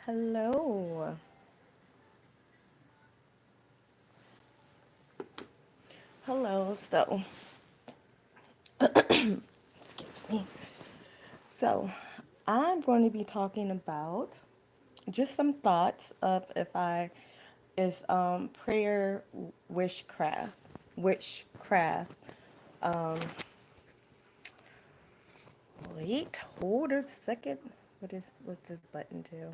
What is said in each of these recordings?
Hello. Hello. Excuse me. So, I'm going to be talking about just some thoughts of if I is prayer witchcraft. Witchcraft. Um Wait, hold a second. What's this button do?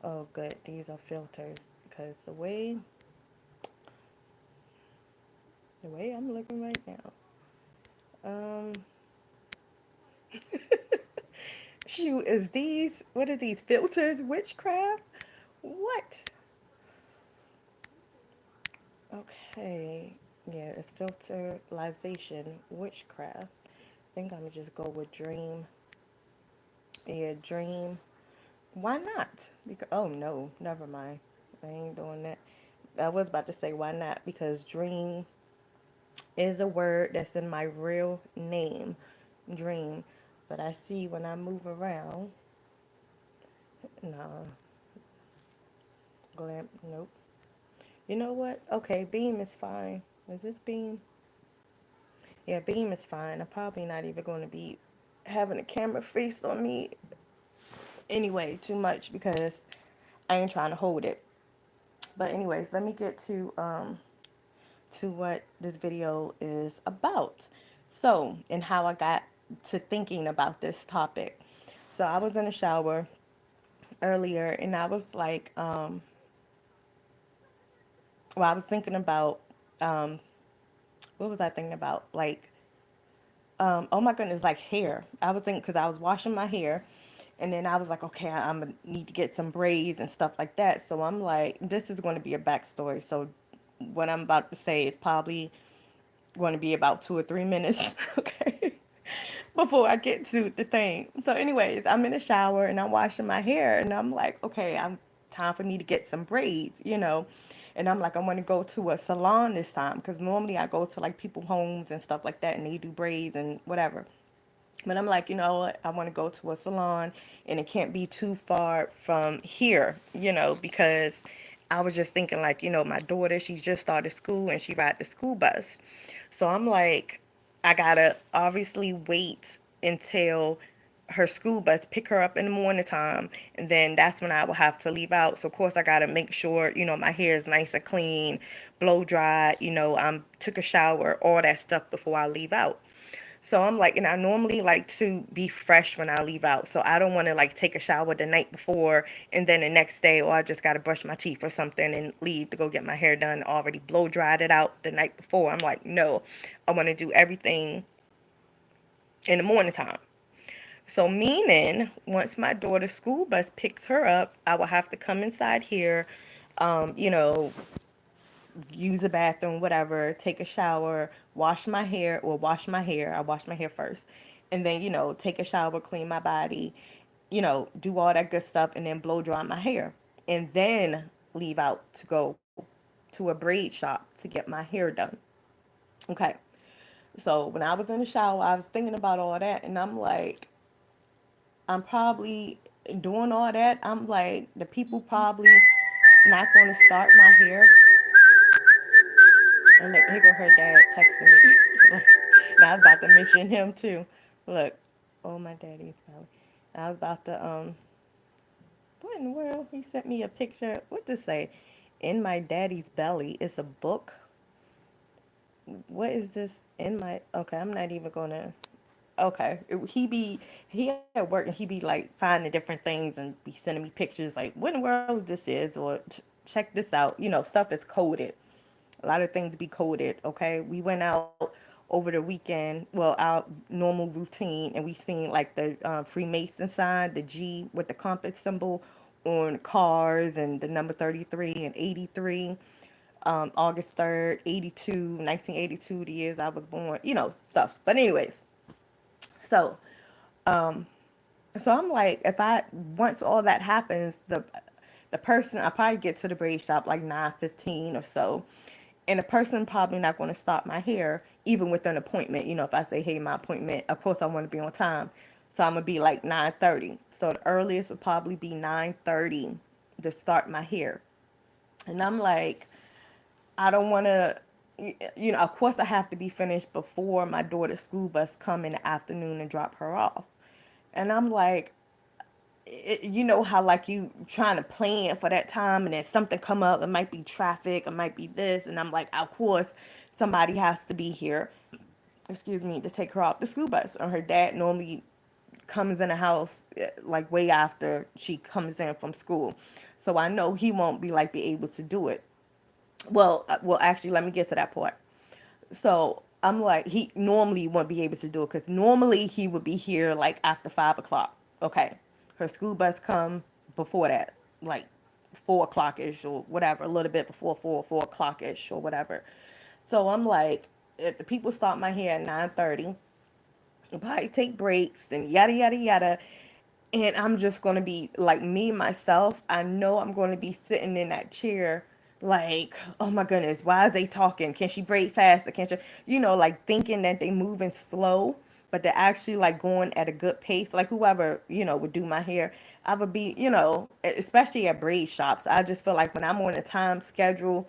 Oh good, these are filters because the way I'm looking right now. Um Shoot, is these, what are these filters? Witchcraft? What? Okay. Yeah, it's filterization, witchcraft. I think I'm gonna just go with dream. Yeah, dream. Why not? Because oh no, never mind. I ain't doing that. I was about to say why not because dream is a word that's in my real name, dream. But I see when I move around, no, glam, nope. You know what? Okay, beam is fine. Is this beam? Yeah, beam is fine. I'm probably not even going to be having a camera face on me anyway too much because I ain't trying to hold it. But anyways, let me get to what this video is about. So, and how I got to thinking about this topic. So, I was in the shower earlier and I was like I was thinking about um what was I thinking about? Like oh my goodness, like hair. I was thinking because I was washing my hair, and then I was like, okay, I'm gonna need to get some braids and stuff like that. So I'm like, this is going to be a backstory. So what I'm about to say is probably going to be about 2 or 3 minutes, okay, before I get to the thing. So, anyways, I'm in the shower and I'm washing my hair, and I'm like, okay, I'm time for me to get some braids, you know. And I'm like, I want to go to a salon this time because normally I go to like people homes and stuff like that, and they do braids and whatever. But I'm like, you know what? I want to go to a salon and it can't be too far from here, you know, because I was just thinking like, my daughter, she just started school and she ride the school bus. So I'm like, I gotta obviously wait until her school bus pick her up in the morning time, and then that's when I will have to leave out. So of course I gotta make sure, my hair is nice and clean, blow dry, took a shower, all that stuff before I leave out. So I'm like, and I normally like to be fresh when I leave out. So I don't want to like take a shower the night before and then the next day, or I just got to brush my teeth or something and leave to go get my hair done, already blow dried it out the night before. I'm like, no, I want to do everything in the morning time. So meaning once my daughter's school bus picks her up, I will have to come inside here, um, you know, use a bathroom, whatever, take a shower, wash my hair, or wash my hair. I wash my hair first. And then, take a shower, clean my body, do all that good stuff, and then blow dry my hair. And then leave out to go to a braid shop to get my hair done. Okay. So when I was in the shower, I was thinking about all that, and I'm like, I'm probably doing all that. I'm like, the people probably not going to start my hair. And look, here go her dad texting me. Now I was about to mention him too. Look, oh my daddy's belly. I was about to what in the world? He sent me a picture. What to say? In my daddy's belly. It's a book. What is this? In my okay, I'm not even gonna okay. He at work and he be like finding different things and be sending me pictures like what in the world this is or check this out. Stuff is coded. A lot of things be coded, okay? We went out over the weekend, well, our normal routine, and we seen like the Freemason sign, the G with the compass symbol on cars, and the number 33 and 83, August 3rd, 82, 1982, the years I was born, stuff. But anyways, so so I'm like, if I once all that happens, the person I probably get to the braid shop like 9:15 or so, and the person probably not going to stop my hair even with an appointment. If I say, hey, my appointment, of course I want to be on time, so I'm gonna be like 9:30. So the earliest would probably be 9:30 to start my hair. And I'm like, I don't want to, of course I have to be finished before my daughter's school bus come in the afternoon and drop her off. And I'm like, you know how like you trying to plan for that time and then something come up, it might be traffic, it might be this, and I'm like, of course somebody has to be here, excuse me, to take her off the school bus. Or her dad normally comes in the house like way after she comes in from school. So I know he won't be like be able to do it. Well, actually, let me get to that part. So I'm like, he normally wouldn't be able to do it because normally he would be here like after 5 o'clock. Okay, her school bus come before that, like 4 o'clock ish or whatever, a little bit before 4 o'clock ish or whatever. So I'm like, if the people start my hair at 9:30, probably take breaks and yada yada yada. And I'm just gonna be like me myself. I know I'm gonna be sitting in that chair like, oh my goodness, why is they talking? Can she braid faster? Can she, like thinking that they moving slow, but they're actually like going at a good pace. Like whoever, would do my hair, I would be, especially at braid shops. I just feel like when I'm on a time schedule,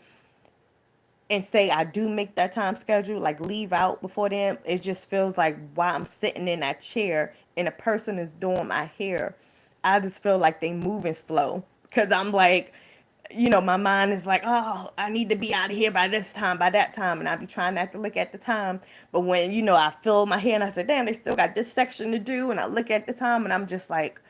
and say I do make that time schedule, like leave out before them, it just feels like while I'm sitting in that chair and a person is doing my hair, I just feel like they moving slow. Cause I'm like, my mind is like, oh, I need to be out of here by this time, by that time. And I be trying not to look at the time. But when, I feel my hair and I said, damn, they still got this section to do. And I look at the time and I'm just like,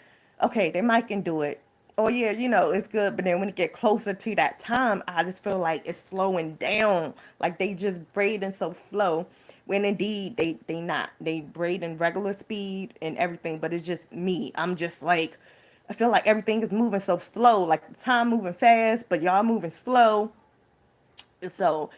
okay, they might can do it. Oh yeah, it's good. But then when it get closer to that time, I just feel like it's slowing down. Like they just braiding so slow. When indeed they not. They braid in regular speed and everything, but it's just me. I'm just like, I feel like everything is moving so slow. Like the time moving fast, but y'all moving slow. So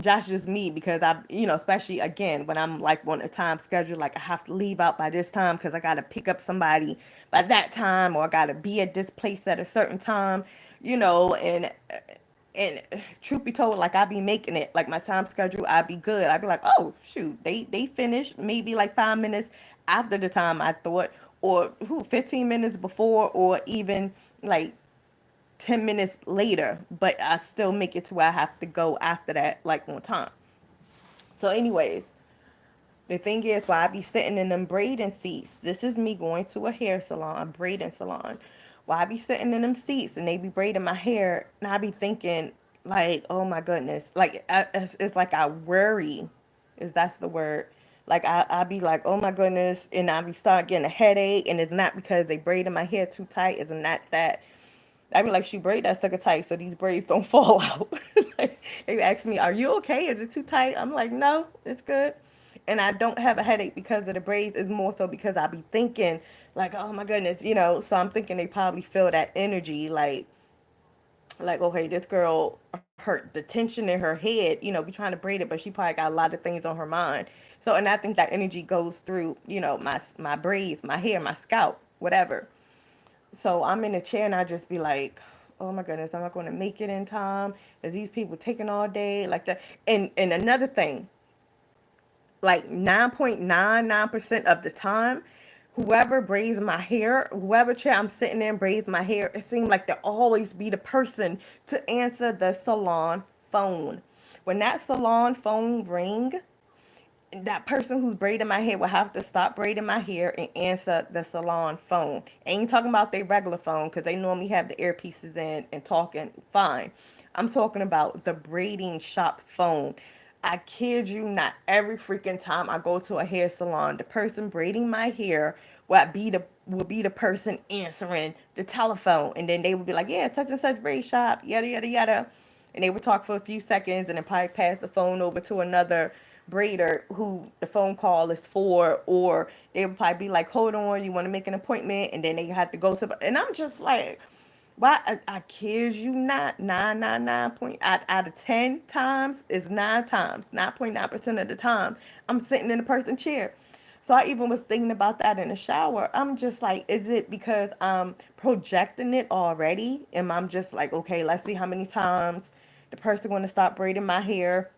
Josh is me because especially again when I'm like on a time schedule, like I have to leave out by this time because I gotta pick up somebody by that time, or I gotta be at this place at a certain time, and truth be told, like I be making it like my time schedule, I be good. I be like, oh shoot, they finished maybe like 5 minutes after the time I thought, or 15 minutes before, or even like 10 minutes later, but I still make it to where I have to go after that, like on time. So, anyways, the thing is, why I be sitting in them braiding seats, this is me going to a hair salon, a braiding salon. Why I be sitting in them seats and they be braiding my hair, and I be thinking, like, oh my goodness, like, it's like I worry, is that's the word. Like, I be like, oh my goodness, and I be start getting a headache, and it's not because they braided my hair too tight, it's not that. I mean, like, she braid that sucker tight so these braids don't fall out. Like, they ask me, "Are you okay? Is it too tight?" I'm like, "No, it's good." And I don't have a headache because of the braids. It's more so because I be thinking, like, "Oh my goodness," So I'm thinking they probably feel that energy, like, okay, this girl hurt the tension in her head. Be trying to braid it, but she probably got a lot of things on her mind. So, and I think that energy goes through, my braids, my hair, my scalp, whatever. So I'm in a chair and I just be like, oh my goodness, I'm not going to make it in time. Is these people taking all day like that? And another thing, like 9.99% of the time, whoever braids my hair, whoever chair I'm sitting in braids my hair, it seems like they'll always be the person to answer the salon phone. When that salon phone ring, that person who's braiding my hair will have to stop braiding my hair and answer the salon phone. Ain't talking about their regular phone because they normally have the earpieces in and talking fine. I'm talking about the braiding shop phone. I kid you not, every freaking time I go to a hair salon, the person braiding my hair will be the person answering the telephone, and then they would be like, "Yeah, such and such braid shop, yada yada yada," and they would talk for a few seconds and then probably pass the phone over to another braider who the phone call is for, or they would probably be like, hold on, you want to make an appointment, and then they have to go to, and I'm just like, why? I kid you not, 999 point out of 10 times is 9 times, 9.9% of the time I'm sitting in a person's chair. So I even was thinking about that in the shower. I'm just like, is it because I'm projecting it already? And I'm just like, okay, let's see how many times the person going to stop braiding my hair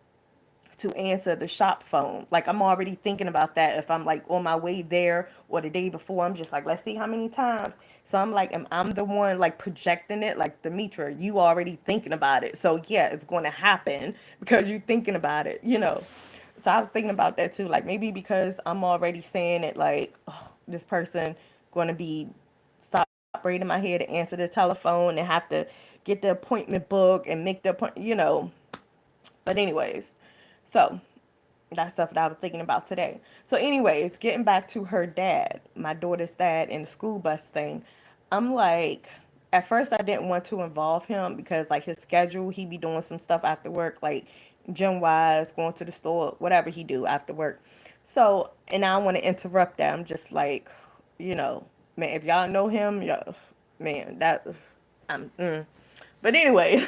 to answer the shop phone. Like I'm already thinking about that if I'm like on my way there or the day before. I'm just like, let's see how many times. So I'm like, I'm the one like projecting it. Like Demitra, you already thinking about it. So yeah, it's going to happen because you're thinking about it. So I was thinking about that too. Like maybe because I'm already saying it, like oh, this person going to be stop braiding my hair to answer the telephone and have to get the appointment book and make the appointment. But anyways, so that's stuff that I was thinking about today. So, anyways, getting back to her dad, my daughter's dad, and the school bus thing, I'm like, at first I didn't want to involve him because like his schedule, he be doing some stuff after work, like gym wise, going to the store, whatever he do after work. So, and I don't want to interrupt that. I'm just like, you know, man, if y'all know him, y'all, man, that, I'm, but anyway,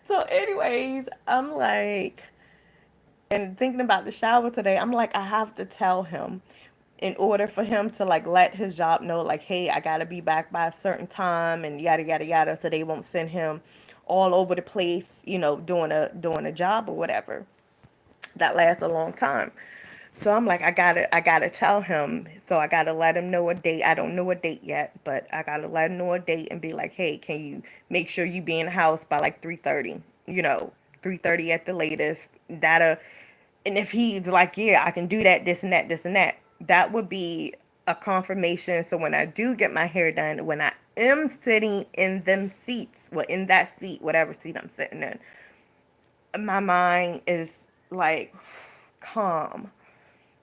so anyways, I'm like, and thinking about the shower today, I'm like, I have to tell him in order for him to like let his job know, like, hey, I gotta be back by a certain time and yada yada yada, so they won't send him all over the place, doing a job or whatever that lasts a long time. So I'm like, I gotta tell him. So I gotta let him know a date. I don't know a date yet, but I gotta let him know a date and be like, hey, can you make sure you be in the house by like 3:30? 3:30 at the latest. And if he's like, yeah, I can do that, this and that, this and that, that would be a confirmation. So when I do get my hair done, when I am sitting in them seats, well, in that seat, whatever seat I'm sitting in, my mind is like calm.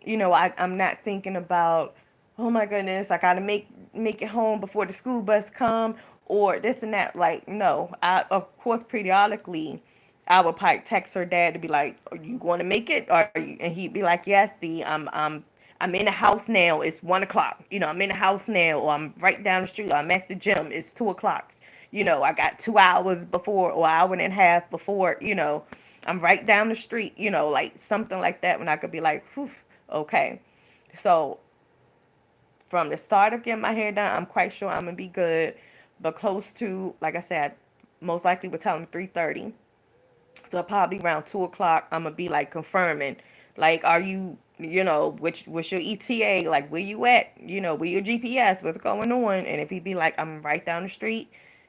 I'm not thinking about, oh my goodness, I gotta make it home before the school bus come or this and that. Like, no, I of course periodically I would probably text her dad to be like, are you going to make it? And he'd be like, yes, D, I'm in the house now. It's 1 o'clock. I'm in the house now, or I'm right down the street. Or I'm at the gym. It's 2 o'clock. I got 2 hours before or hour and a half before. I'm right down the street. Like something like that when I could be like, whew, okay. So from the start of getting my hair done, I'm quite sure I'm gonna be good. But close to, like I said, most likely would tell him 3:30. So probably around 2 o'clock, I'm gonna be like confirming, like, are you, what's your ETA, like, where you at, where your GPS, what's going on, and if he be like, I'm right down the street,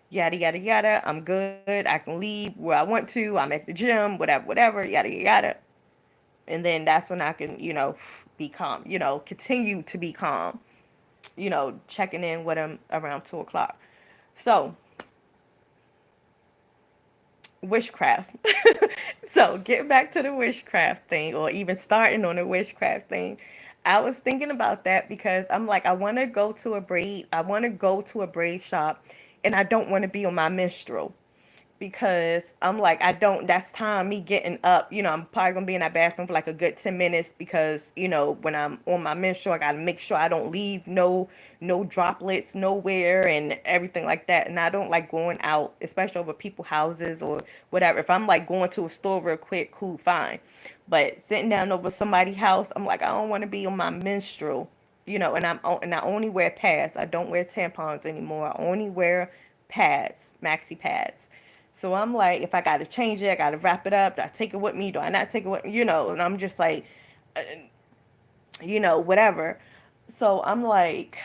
yada yada yada, I'm good, I can leave where I want to, I'm at the gym, whatever, yada yada, and then that's when I can, be calm, continue to be calm, checking in with him around 2 o'clock. So witchcraft. So getting back to the witchcraft thing, or even starting on the witchcraft thing, I was thinking about that because I'm like, I want to go to a braid shop, and I don't want to be on my menstrual because I'm like, I don't, that's time me getting up. I'm probably gonna be in that bathroom for like a good 10 minutes because, when I'm on my menstrual, I gotta make sure I don't leave no droplets nowhere and everything like that. And I don't like going out, especially over people's houses or whatever. If I'm like going to a store real quick, cool, fine. But sitting down over somebody's house, I'm like, I don't want to be on my menstrual, and I only wear pads. I don't wear tampons anymore. I only wear pads, maxi pads. So I'm like, if I got to change it, I got to wrap it up. Do I take it with me? Do I not take it with me? And I'm just like, whatever. So I'm like,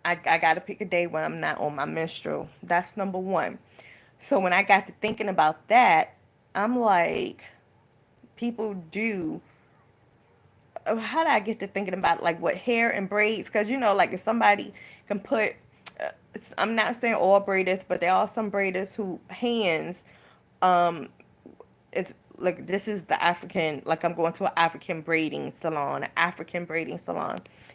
I got to pick a day when I'm not on my menstrual. That's number one. So when I got to thinking about that, I'm like, people do. How did I get to thinking about like what hair and braids? Because, like if somebody can put, I'm not saying all braiders, but there are some braiders who hands um it's like this is the African, like I'm going to an African braiding salon,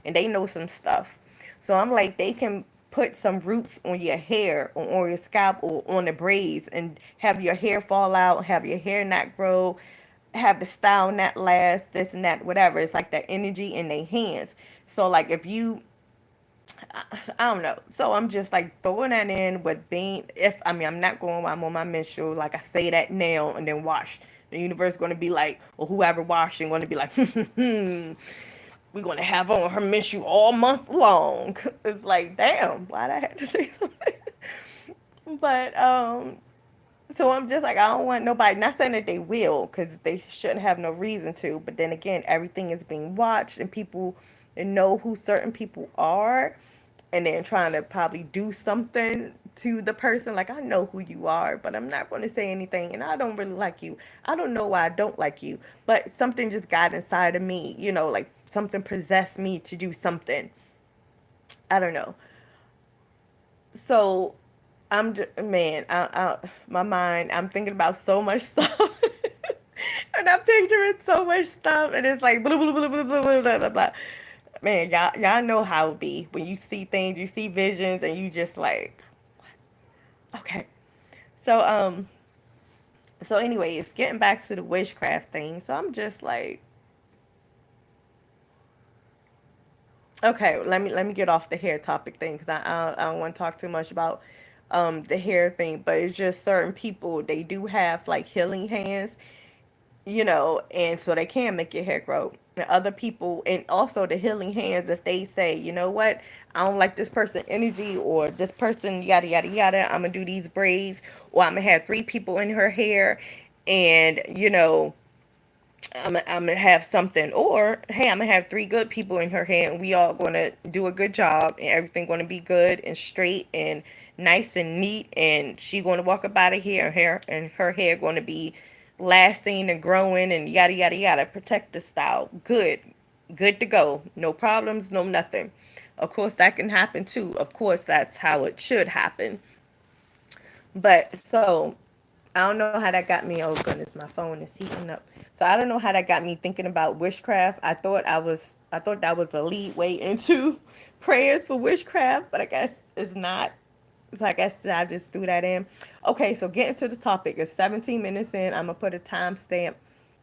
and they know some stuff. So I'm like, they can put some roots on your hair or on your scalp or on the braids and have your hair fall out, have your hair not grow, have the style not last, this and that, whatever. It's like that energy in their hands. So like if you, I don't know. So I'm just like throwing that in with being, if I mean, I'm not going while I'm on my menstrual. Like I say that now and then wash. The universe going to be like, or whoever washing going to be like, we're going to have on her menstrual all month long. It's like, damn, why'd I have to say something? But So I'm just like, I don't want nobody, not saying that they will, because they shouldn't have no reason to. But then again, everything is being watched and people know who certain people are and then trying to probably do something to the person. Like, I know who you are, but I'm not going to say anything. And I don't really like you. I don't know why I don't like you, but something just got inside of me, like something possessed me to do something. I don't know. So I'm just, man, my mind, I'm thinking about so much stuff. And I'm picturing so much stuff, and it's like blah, blah, blah, blah, blah, blah, blah, blah, blah. Man, y'all know how it be when you see things, you see visions, and you just like, okay. So anyways, getting back to the witchcraft thing. So I'm just like, okay, let me get off the hair topic thing because I don't want to talk too much about the hair thing, but it's just certain people, they do have like healing hands, and so they can make your hair grow. And other people, and also the healing hands, if they say, you know what, I don't like this person energy or this person yada yada yada, I'm gonna do these braids, or I'm gonna have three people in her hair, and I'm gonna have something, or hey, I'm gonna have three good people in her hair, and we all gonna do a good job, and everything gonna be good and straight and nice and neat, and she gonna walk up out of here, and her hair gonna be lasting and growing and yada yada yada, protective style, good to go, no problems, no nothing. Of course, that can happen too. Of course, that's how it should happen. But so I don't know how that got me. Oh goodness, my phone is heating up. So I don't know how that got me thinking about witchcraft. I thought that was a lead way into prayers for witchcraft, but I guess it's not. So I guess I just threw that in. Okay, so getting to the topic. It's 17 minutes in. I'm gonna put a timestamp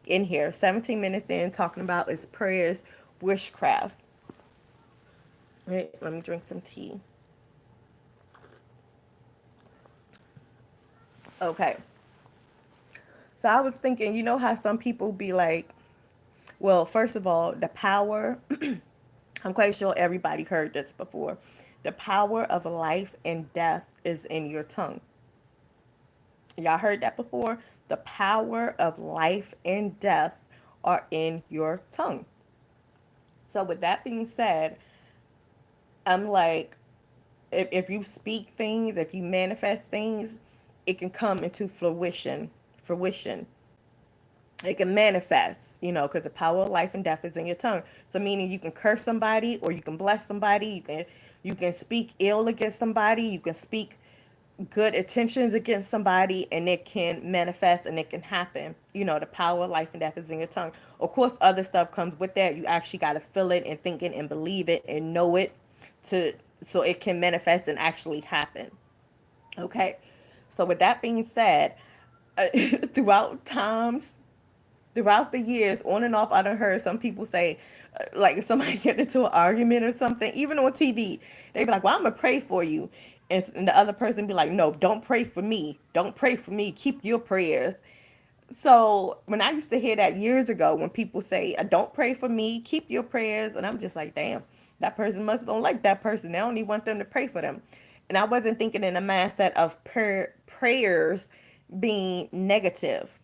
in here. 17 minutes in, talking about is prayers witchcraft. Right, let me drink some tea. Okay. So I was thinking, how some people be like, well, first of all, the power, I'm quite sure everybody heard this before. The power of life and death is in your tongue. Y'all heard that before? The power of life and death are in your tongue. So, with that being said, I'm like, if you speak things, if you manifest things, it can come into fruition. It can manifest, because the power of life and death is in your tongue. So meaning you can curse somebody or you can bless somebody. You can speak ill against somebody. You can speak good intentions against somebody, and it can manifest and it can happen. The power of life and death is in your tongue. Of course, other stuff comes with that. You actually got to feel it and think it and believe it and know it to so it can manifest and actually happen. Okay. So with that being said, uh, throughout times throughout the years, on and off, I done heard some people say, like if somebody get into an argument or something, even on TV, they be like, "Well, I'm gonna pray for you," and the other person be like, "No, don't pray for me. Don't pray for me. Keep your prayers." So when I used to hear that years ago, when people say, "Don't pray for me, keep your prayers," and I'm just like, "Damn, that person must don't like that person. They only want them to pray for them." And I wasn't thinking in the mindset of prayers being negative.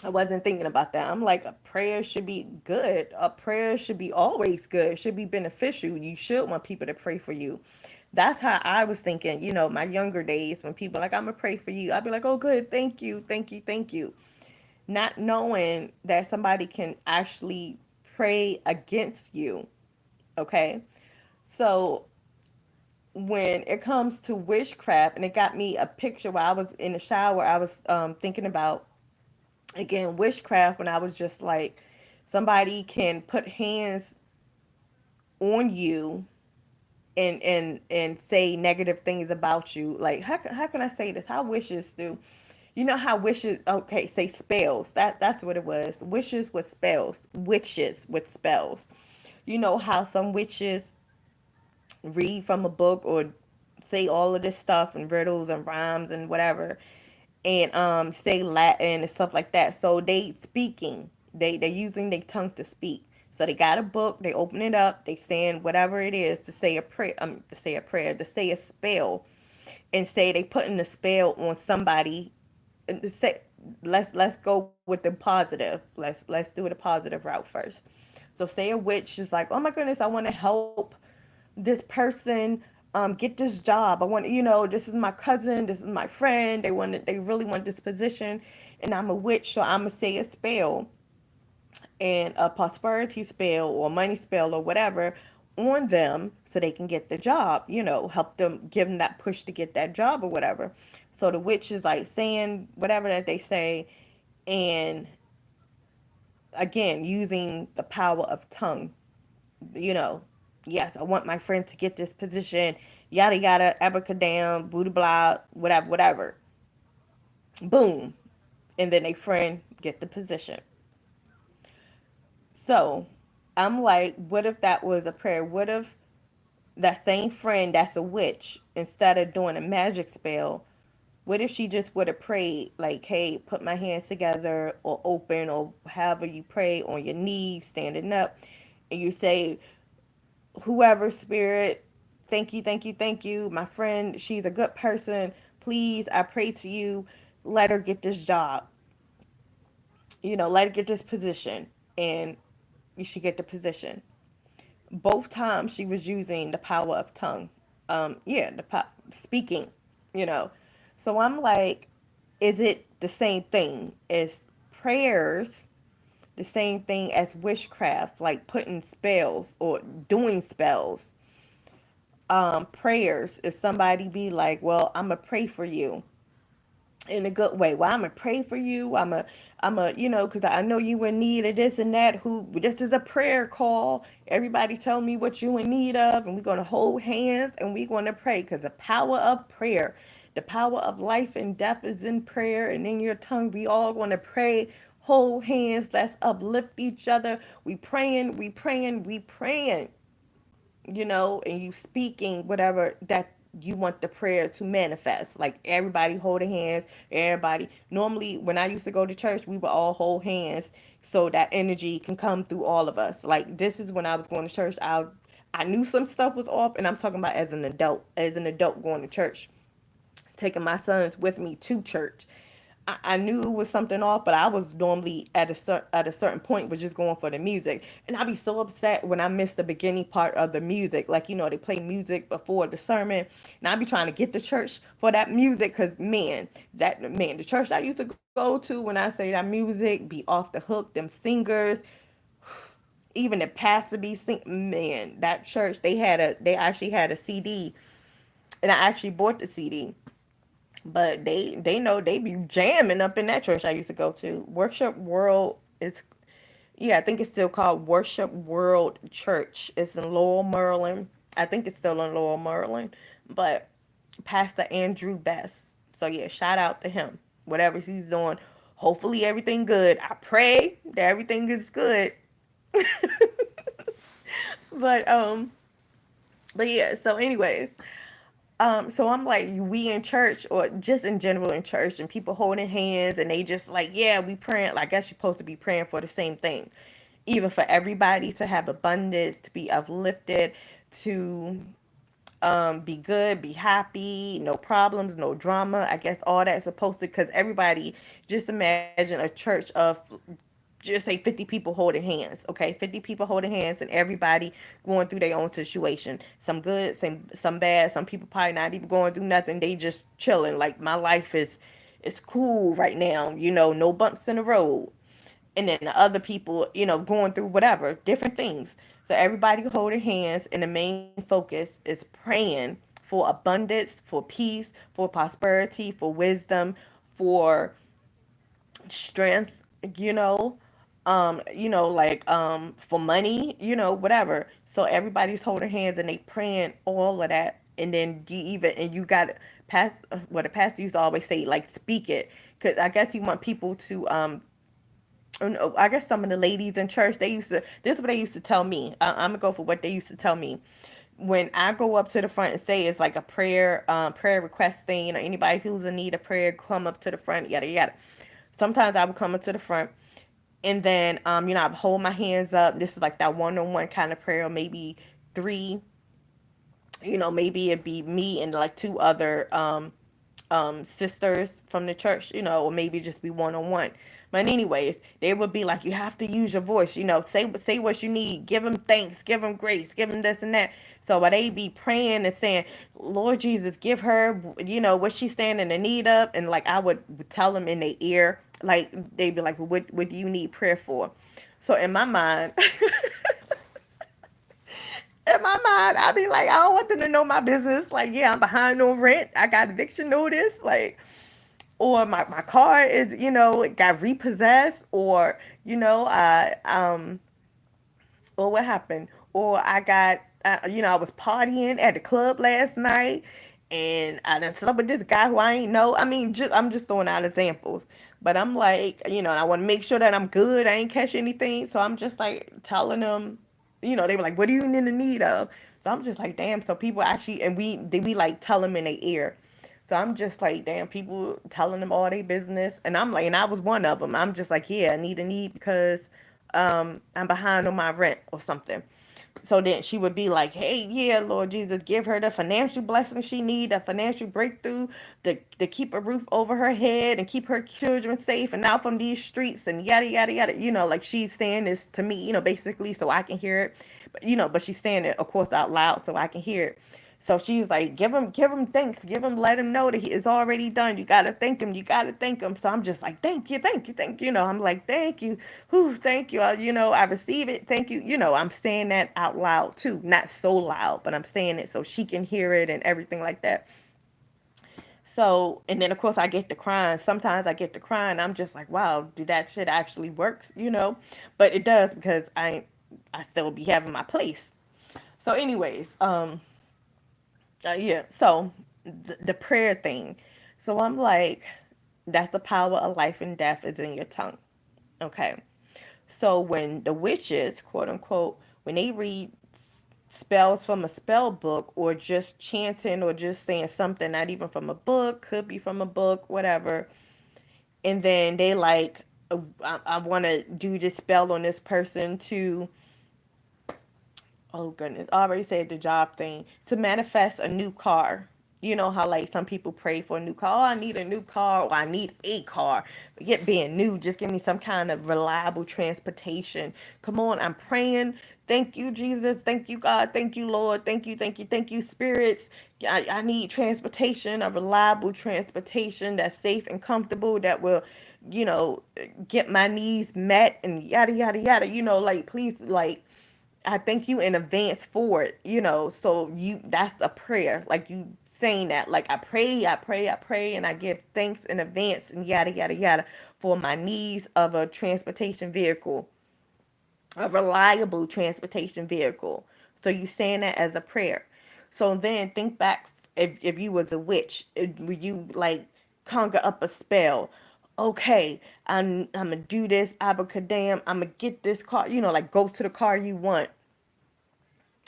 I wasn't thinking about that. I'm like, a prayer should be good. A prayer should be always good. It should be beneficial. You should want people to pray for you. That's how I was thinking, my younger days when people like, I'm gonna pray for you. I'd be like, oh, good. Thank you. Thank you. Thank you. Not knowing that somebody can actually pray against you. Okay. So when it comes to witchcraft, and it got me a picture while I was in the shower, I was thinking about again witchcraft when I was just like somebody can put hands on you and say negative things about you. Like how can I say this? How wishes do how wishes, okay, say spells. That's what it was. Wishes with spells. Witches with spells. You know how some witches read from a book or say all of this stuff and riddles and rhymes and whatever, and say Latin and stuff like that. So they speaking, they're using their tongue to speak. So they got a book, they open it up, they saying whatever it is to say a prayer, to say a spell, and say they putting the spell on somebody and say, let's go with the positive. Let's do the positive route first. So say a witch is like, oh my goodness, I want to help this person get this job. I want, this is my cousin, this is my friend. They really want this position, and I'm a witch, so I'm gonna say a spell and a prosperity spell or money spell or whatever on them so they can get the job. Help them, give them that push to get that job or whatever. So the witch is like saying whatever that they say, and again using the power of tongue. you know, yes, I want my friend to get this position, yada yada, abracadam, booty blah, whatever, whatever. Boom. And then a friend get the position. So I'm like, what if that was a prayer? What if that same friend that's a witch, instead of doing a magic spell, what if she just would have prayed like, hey, put my hands together or open or however you pray on your knees, standing up, and you say, whoever spirit, thank you, thank you, thank you. My friend, she's a good person. Please, I pray to you, let her get this job. Let her get this position. And you should get the position. Both times she was using the power of tongue. Yeah, speaking, you know. So I'm like, is it the same thing as prayers? The same thing as witchcraft, like putting spells or doing spells, prayers. If somebody be like, well, I'm gonna pray for you in a good way. Well, I'm gonna pray for you. Because I know you in need of this and that. This is a prayer call. Everybody tell me what you in need of, and we're gonna hold hands and we're gonna pray. Because the power of prayer, the power of life and death is in prayer and in your tongue. We all gonna pray. Hold hands. Let's uplift each other. We praying. We praying. We praying. And you speaking whatever that you want the prayer to manifest. Like everybody holding hands, everybody. Normally, when I used to go to church, we would all hold hands so that energy can come through all of us. Like this is when I was going to church. I knew some stuff was off, and I'm talking about as an adult going to church, taking my sons with me to church. I knew it was something off, but I was normally at a certain point was just going for the music, and I'd be so upset when I missed the beginning part of the music. Like they play music before the sermon, and I'd be trying to get to church for that music, cause the church I used to go to, when I say that music be off the hook, them singers, even the pastor be sing. Man, that church they actually had a CD, and I actually bought the CD. But they know they be jamming up in that church I used to go to. Worship World is, yeah, I think it's still called Worship World Church. It's in Laurel, Maryland. I think it's still in Laurel, Maryland. But Pastor Andrew Best. So yeah, shout out to him. Whatever he's doing. Hopefully everything good. I pray that everything is good. But but yeah, so anyways, so I'm like, we in church or just in general in church, and people holding hands, and they just like, yeah, we praying. Like, I guess you're supposed to be praying for the same thing, even for everybody to have abundance, to be uplifted, to be good, be happy, no problems, no drama. I guess all that's supposed to, because everybody, just imagine a church of just say 50 people holding hands, okay? 50 people holding hands, and everybody going through their own situation. Some good, some bad. Some people probably not even going through nothing. They just chilling. Like, my life is cool right now, no bumps in the road. And then the other people, going through whatever, different things. So everybody holding hands, and the main focus is praying for abundance, for peace, for prosperity, for wisdom, for strength, you know, like for money, whatever. So everybody's holding hands and they praying all of that, and then you got past what the pastor used to always say, like, speak it, because I guess he want people to or no, I guess some of the ladies in church, they used to, this is what they used to tell me. I'm gonna go for what they used to tell me. When I go up to the front and say it's like a prayer request thing, anybody who's in need of prayer, come up to the front, yada yada. Sometimes I would come up to the front, and then I would hold my hands up. This is like that one-on-one kind of prayer, maybe three, maybe it'd be me and like two other sisters from the church, or maybe just be one on one. But anyways, they would be like, you have to use your voice, say what you need, give them thanks, give them grace, give them this and that. So while they be praying and saying, Lord Jesus, give her, what she's standing in need of, and like I would tell them in their ear, like they'd be like, well, what do you need prayer for? So in my mind, I'd be like, I don't want them to know my business. Like, yeah, I'm behind on rent. I got eviction notice. Like, or my car is, it got repossessed, or, or what happened? Or I got, I was partying at the club last night, and I done slept with this guy who I ain't know. I mean, I'm just throwing out examples. But I'm like, I want to make sure that I'm good. I ain't catch anything. So I'm just like telling them, they were like, what do you in the need of? So I'm just like, damn. So people actually, and we like tell them in their ear. So I'm just like, damn, people telling them all their business. And I'm like, and I was one of them. I'm just like, yeah, I need a need because I'm behind on my rent or something. So then she would be like, hey, yeah, Lord Jesus, give her the financial blessing she need, a financial breakthrough to keep a roof over her head and keep her children safe and out from these streets and yada, yada, yada. Like she's saying this to me, basically so I can hear it. But, but she's saying it, of course, out loud so I can hear it. So she's like, give him thanks, let him know that he is already done. You gotta thank him, you gotta thank him. So I'm just like, thank you, thank you, thank you. I'm like, thank you, whew, thank you. I receive it, thank you. I'm saying that out loud too, not so loud, but I'm saying it so she can hear it and everything like that. So, and then of course I get to crying. Sometimes I get to crying. I'm just like, wow, do that shit actually works? But it does because I still be having my place. So, anyways, yeah. So the prayer thing. So I'm like, that's the power of life and death is in your tongue. Okay. So when the witches, quote unquote, when they read spells from a spell book or just chanting or just saying something, not even from a book, could be from a book, whatever, and then they like, I want to do this spell on this person to, oh goodness, I already said the job thing, to manifest a new car. You know how like some people pray for a new car. Oh, I need a new car, or I need a car. Forget being new. Just give me some kind of reliable transportation. Come on, I'm praying. Thank you, Jesus. Thank you, God. Thank you, Lord. Thank you, thank you, thank you, spirits. I need transportation, a reliable transportation that's safe and comfortable, that will, you know, get my needs met and yada yada yada. Like please, like I thank you in advance for it. So that's a prayer. Like you saying that. Like I pray, and I give thanks in advance and yada yada yada for my needs of a transportation vehicle, a reliable transportation vehicle. So you saying that as a prayer. So then think back, if you was a witch, would you like conjure up a spell? Okay, I'm gonna do this abracadam. I'm gonna get this car. Like go to the car you want.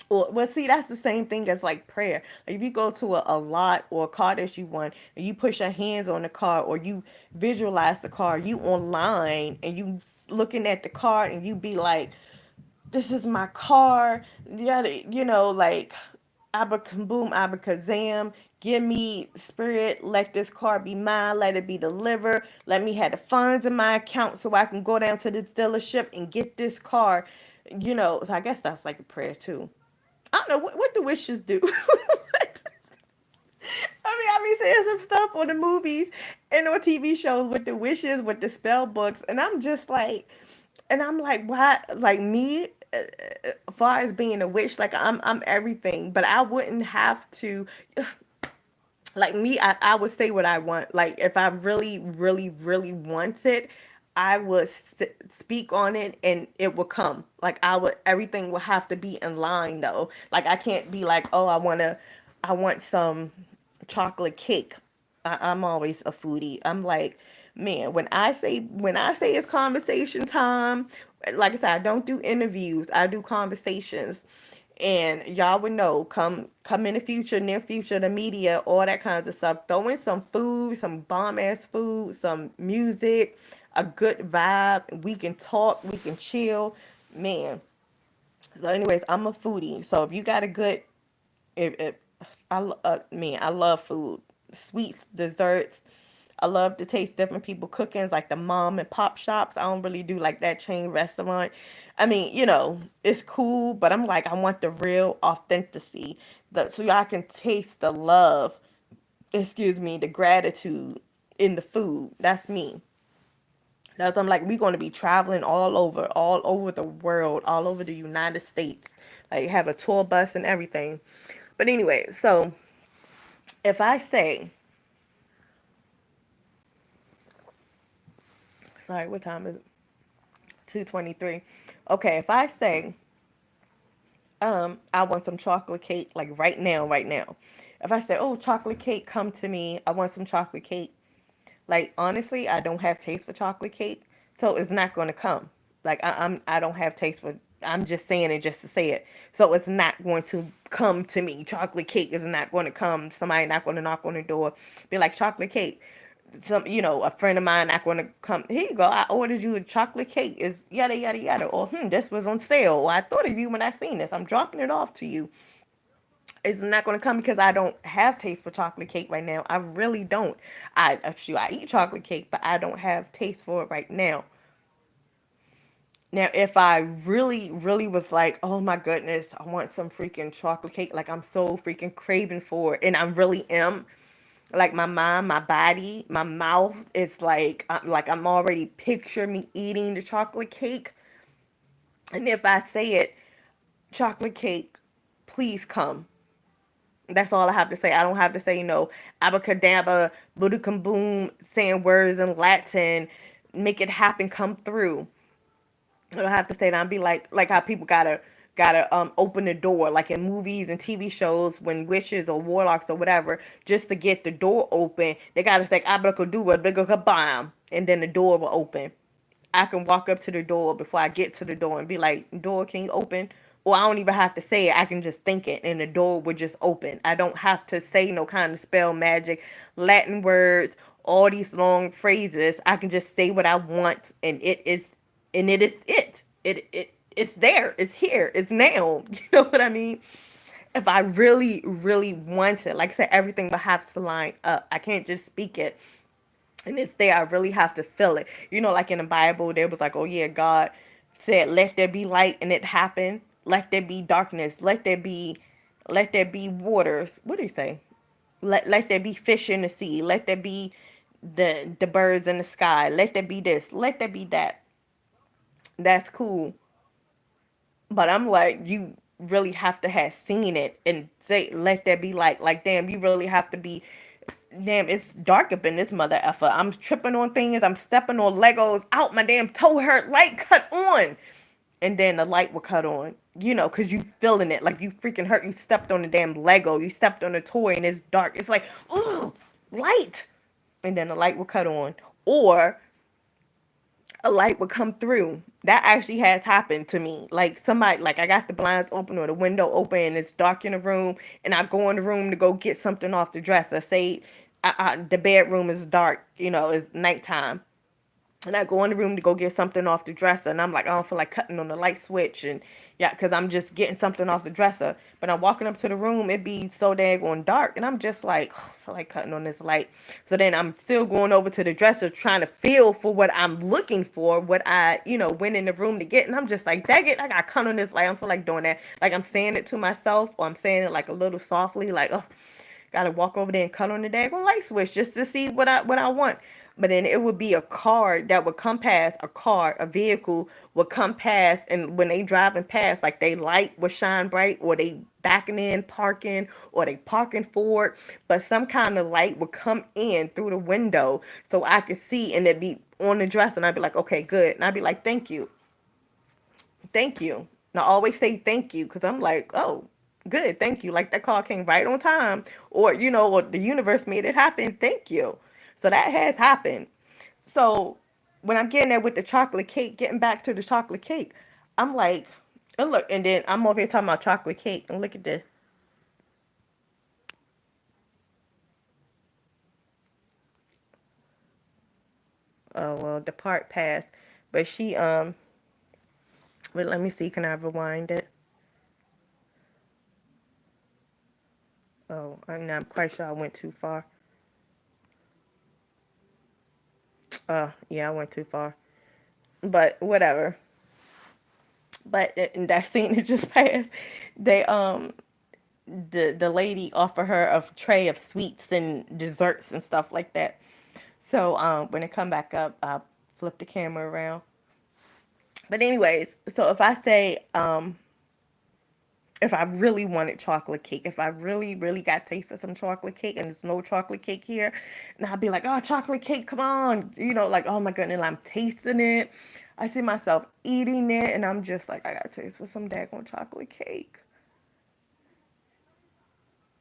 Well, see, that's the same thing as like prayer. Like if you go to a lot or a car that you want, and you push your hands on the car, or you visualize the car, you online and you looking at the car, and you be like, "This is my car." Yeah, like abracadabra, abracadam. Give me spirit. Let this car be mine. Let it be delivered. Let me have the funds in my account so I can go down to this dealership and get this car. So I guess that's like a prayer too. I don't know what do wishes do. I mean, seeing some stuff on the movies and on TV shows with the wishes, with the spell books, and I'm like, why? Like me, as far as being a witch, like I'm everything, but I wouldn't have to. Like me, I would say what I want. Like if I really, really, really want it, I would speak on it and it will come. Like everything will have to be in line though. Like I can't be like, oh, I want some chocolate cake. I'm always a foodie. I'm like, man, when I say it's conversation time, like I said, I don't do interviews. I do conversations, and y'all would know, come in the future, near future, the media, all that kinds of stuff. Throw in some food, some bomb ass food, some music, a good vibe. We can talk, we can chill, man. So, anyways, I'm a foodie. So if you got a good, if I man, I love food. sweets, desserts. I love to taste different people cookings, like the mom and pop shops. I don't really do like that chain restaurant. I mean, it's cool, but I'm like, I want the real authenticity, so I can taste the love, excuse me, the gratitude in the food. That's me. That's I'm like, we're going to be traveling all over the world, all over the United States. Like have a tour bus and everything. But anyway, so if I say, sorry, what time is it? 2:23. Okay, if I say, I want some chocolate cake, like right now. If I say, oh, chocolate cake, come to me. I want some chocolate cake. Like honestly, I don't have taste for chocolate cake, so it's not going to come. Like I don't have taste for. I'm just saying it just to say it. So it's not going to come to me. Chocolate cake is not going to come. Somebody not going to knock on the door, be like chocolate cake. A friend of mine not going to come. Here you go. I ordered you a chocolate cake. Is yada yada yada. Or this was on sale. Or I thought of you when I seen this. I'm dropping it off to you. It's not going to come because I don't have taste for chocolate cake right now. I really don't. I eat chocolate cake, but I don't have taste for it right now. Now, if I really, really was like, oh my goodness, I want some freaking chocolate cake, like I'm so freaking craving for it, and I really am, like my mind, my body, my mouth is like I'm already picture me eating the chocolate cake, and if I say it, chocolate cake, please come. That's all I have to say. I don't have to say, abacadabra, boom, boom, saying words in Latin, make it happen, come through. I don't have to say that. I'd be like how people gotta open the door, like in movies and TV shows when witches or warlocks or whatever, just to get the door open, they gotta say abracadabra, bigger kabam, and then the door will open. I can walk up to the door before I get to the door and be like, door, can you open? Or I don't even have to say it. I can just think it and the door would just open. I don't have to say no kind of spell magic, Latin words, all these long phrases. I can just say what I want and it is it. It's there. It's here. It's now. You know what I mean? If I really, really want it, like I said, everything will have to line up. I can't just speak it and it's there. I really have to feel it. Like in the Bible, there was like, oh yeah, God said, "Let there be light," and it happened. Let there be darkness. Let there be waters. What do you say? Let there be fish in the sea. Let there be the birds in the sky. Let there be this. Let there be that. That's cool. But I'm like, you really have to have seen it and say, "Let there be light." Like, damn, you really have to be. Damn, it's dark up in this mother effer. I'm tripping on things. I'm stepping on Legos. Out my damn toe hurt. Light cut on. And then the light will cut on. Because you feeling it. Like you freaking hurt. You stepped on the damn Lego. You stepped on a toy and it's dark. It's like, ooh, light. And then the light will cut on. Or a light would come through. That actually has happened to me. Like somebody, like I got the blinds open or the window open and it's dark in the room, and I go in the room to go get something off the dresser. Say, the bedroom is dark. It's nighttime, and I go in the room to go get something off the dresser, and I'm like, I don't feel like cutting on the light switch, and yeah, because I'm just getting something off the dresser. But I'm walking up to the room, it be so daggone dark, and I'm just like, I feel like cutting on this light. So then I'm still going over to the dresser, trying to feel for what I'm looking for, what I, went in the room to get, and I'm just like, dang it, I got cut on this light. I don't feel like doing that. Like I'm saying it to myself, or I'm saying it like a little softly, like, oh, gotta walk over there and cut on the daggone light switch just to see what I want. But then it would be a car that would come past, a vehicle would come past, and when they driving past, like they light would shine bright, or they backing in, parking, or they parking forward, but some kind of light would come in through the window so I could see, and it'd be on the dress, and I'd be like, okay, good, and I'd be like, thank you, thank you. And I always say thank you because I'm like, oh, good, thank you. Like that call came right on time, or the universe made it happen. Thank you. So that has happened. So when I'm getting there with the chocolate cake, getting back to the chocolate cake, I'm like, and look, and then I'm over here talking about chocolate cake, and look at this. Oh well, the part passed, but but let me see, can I rewind it? Oh, I'm not quite sure I went too far. Yeah, I went too far. But whatever. But in that scene that just passed, they the lady offered her a tray of sweets and desserts and stuff like that. So when it come back up, I flip the camera around. But anyways, so if I say if I really wanted chocolate cake, if I really, really got taste for some chocolate cake and there's no chocolate cake here, and I'd be like, oh, chocolate cake, come on. You know, like, oh my goodness, and I'm tasting it. I see myself eating it, and I'm just like, I got taste for some daggone chocolate cake.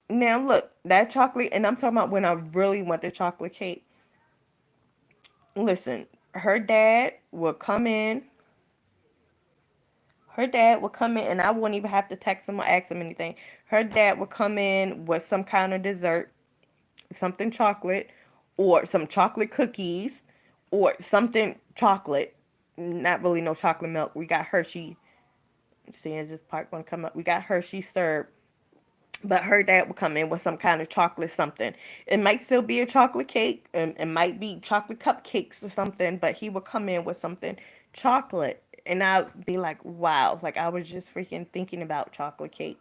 Now, look, that chocolate, and I'm talking about when I really want the chocolate cake. Listen, her dad would come in. Her dad would come in, and I wouldn't even have to text him or ask him anything. Her dad would come in with some kind of dessert, something chocolate, or some chocolate cookies, or something chocolate. Not really no chocolate milk. We got Hershey. Seeing as this part gonna come up, we got Hershey syrup. But her dad would come in with some kind of chocolate something. It might still be a chocolate cake, and it might be chocolate cupcakes or something. But he would come in with something chocolate, and I'd be like, wow, like I was just freaking thinking about chocolate cake.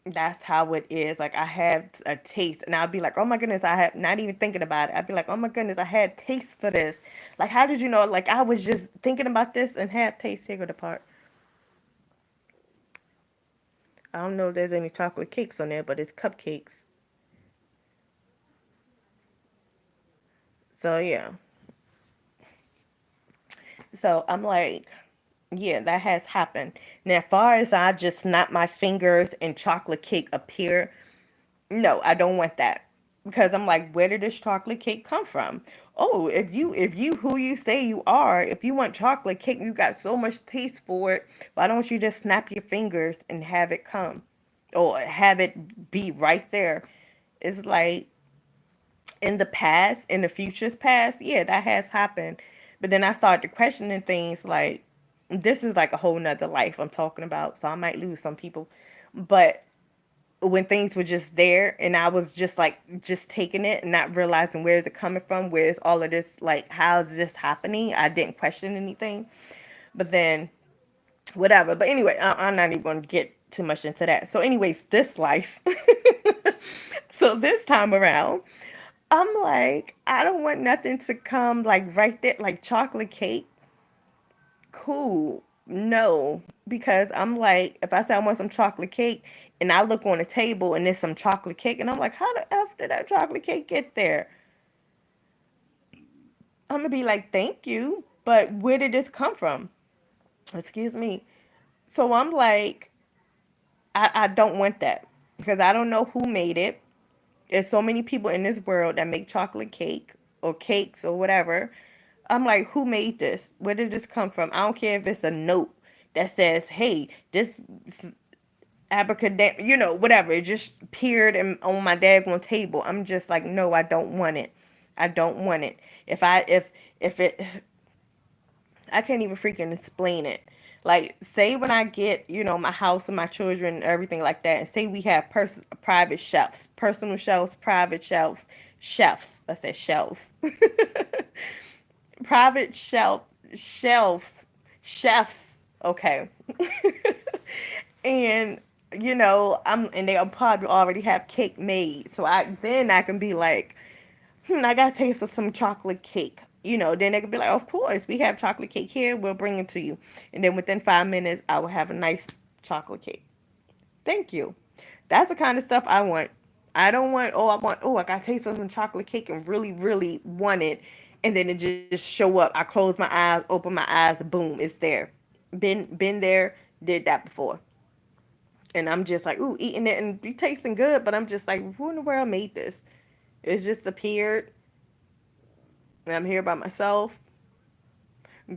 That's how it is. Like I had a taste, and I'd be like, "Oh my goodness!" I had not even thinking about it. I'd be like, "Oh my goodness!" I had taste for this. Like, how did you know? Like, I was just thinking about this and have taste. Here go the part. I don't know if there's any chocolate cakes on there, but it's cupcakes. So yeah. So I'm like, yeah, that has happened. Now, as far as I just snap my fingers and chocolate cake appear, no, I don't want that because I'm like, where did this chocolate cake come from? Oh, if you who you say you are, if you want chocolate cake, you got so much taste for it. Why don't you just snap your fingers and have it come, or have it be right there? It's like in the past, in the future's past, yeah, that has happened. But then I started questioning things like, this is like a whole nother life I'm talking about, so I might lose some people. But when things were just there and I was just like just taking it and not realizing where is it coming from, where is all of this, like how is this happening? I didn't question anything. But then whatever. But anyway, I'm not even going to get too much into that. So anyways, this life. So this time around, I'm like, I don't want nothing to come like right there, like chocolate cake. Cool. No, because I'm like, if I say I want some chocolate cake and I look on the table and there's some chocolate cake, and I'm like, how the F did that chocolate cake get there? I'm gonna be like, thank you, but where did this come from? Excuse me. So I'm like, I don't want that because I don't know who made it. There's so many people in this world that make chocolate cake or cakes or whatever. I'm like, who made this? Where did this come from? I don't care if it's a note that says, hey, this abracadabra, whatever. It just appeared on my daggone table. I'm just like, no, I don't want it. I don't want it. If it, I can't even freaking explain it. Like, say when I get, my house and my children and everything like that, and say we have private shelves, personal shelves, private shelves, chefs. I said shelves. Private shelves, chefs. Okay. And and they'll probably already have cake made. So I can be like, I got to taste for some chocolate cake. Then they could be like, of course, we have chocolate cake here. We'll bring it to you. And then within 5 minutes, I will have a nice chocolate cake. Thank you. That's the kind of stuff I want. I don't want, I got to taste for some chocolate cake and really, really want it. And then it just show up. I close my eyes, open my eyes, boom, it's there. Been there, did that before. And I'm just like, ooh, eating it and be tasting good, but I'm just like, who in the world made this? It just appeared, and I'm here by myself.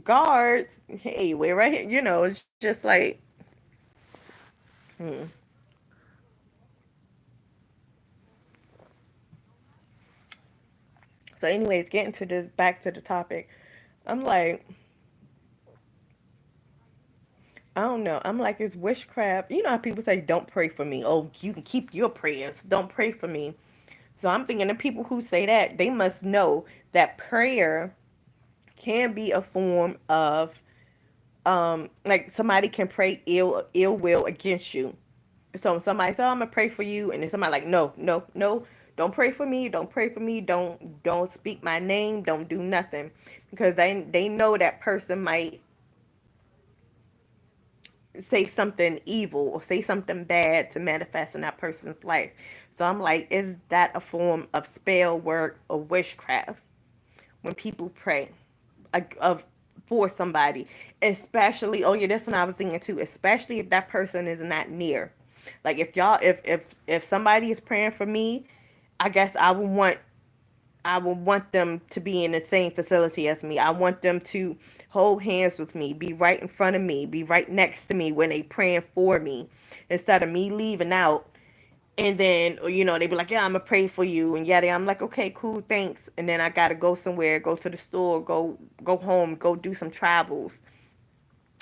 Guards, hey, we're right here. It's just like, hmm. So, anyways, getting to this, back to the topic. I'm like, I don't know. I'm like, it's witchcraft. You know how people say, don't pray for me. Oh, you can keep your prayers. Don't pray for me. So I'm thinking the people who say that, they must know that prayer can be a form of like somebody can pray ill will against you. So somebody say, oh, I'm gonna pray for you, and then somebody like, no, no, no, don't pray for me, don't pray for me, don't speak my name, don't do nothing, because they know that person might say something evil or say something bad to manifest in that person's life. So I'm like, is that a form of spell work or witchcraft when people pray of for somebody, especially, oh yeah, that's what I was thinking too, especially if that person is not near. Like if y'all if somebody is praying for me, I guess I would want them to be in the same facility as me. I want them to hold hands with me, be right in front of me, be right next to me when they praying for me, instead of me leaving out. And then, they be like, yeah, I'm gonna pray for you, and yada. I'm like, okay, cool, thanks. And then I gotta go somewhere, go to the store, go home, go do some travels,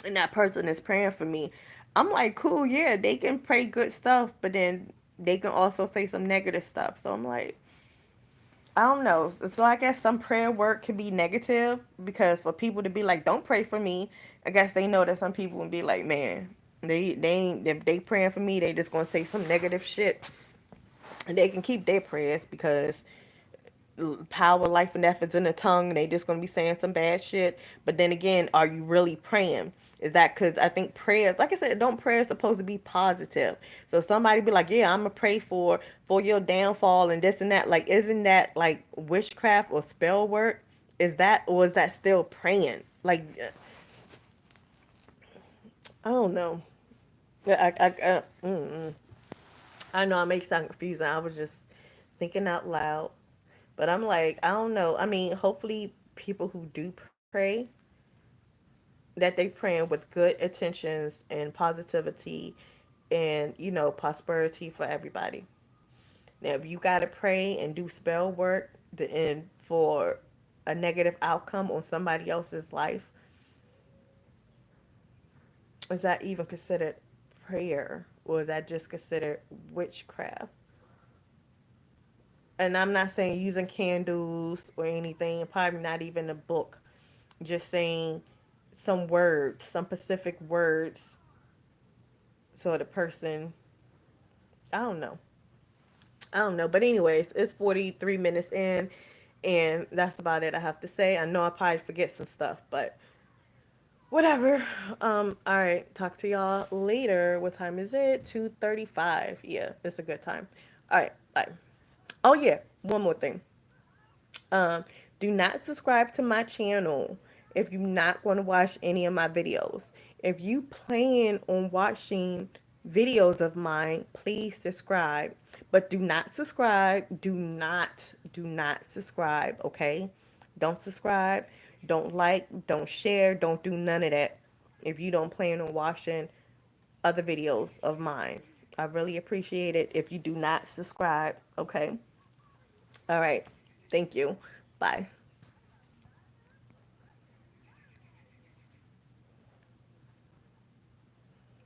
and that person is praying for me. I'm like, cool, yeah, they can pray good stuff, but then they can also say some negative stuff. So I'm like, I don't know. So I guess some prayer work can be negative, because for people to be like, don't pray for me, I guess they know that some people would be like, man, they ain't, if they praying for me, they just gonna say some negative shit, and they can keep their prayers, because power, life, and death is in the tongue. They just gonna be saying some bad shit. But then again, are you really praying? Is that because I think prayers, like I said, don't prayers supposed to be positive? So somebody be like, yeah, I'm gonna pray for your downfall and this and that. Like, isn't that like witchcraft or spell work? Is that, or is that still praying? Like, I don't know. I know I make sound confusing. I was just thinking out loud. But I'm like, I don't know. I mean, hopefully people who do pray, that they praying with good intentions and positivity and, prosperity for everybody. Now, if you got to pray and do spell work and for a negative outcome on somebody else's life, is that even considered prayer, or is that just considered witchcraft? And I'm not saying using candles or anything, probably not even a book. Just saying some words, some specific words, so the person, I don't know. I don't know. But anyways, it's 43 minutes in, and that's about it I have to say. I know I probably forget some stuff, but whatever. All right, talk to y'all later. What time is it? 2:35. Yeah, it's a good time. All right, bye. Oh yeah, one more thing. Um, do not subscribe to my channel if you're not going to watch any of my videos. If you plan on watching videos of mine, please subscribe. But do not subscribe. Do not subscribe, okay? Don't subscribe. Don't like. Don't share. Don't do none of that if you don't plan on watching other videos of mine. I really appreciate it if you do not subscribe, okay? All right. Thank you. Bye.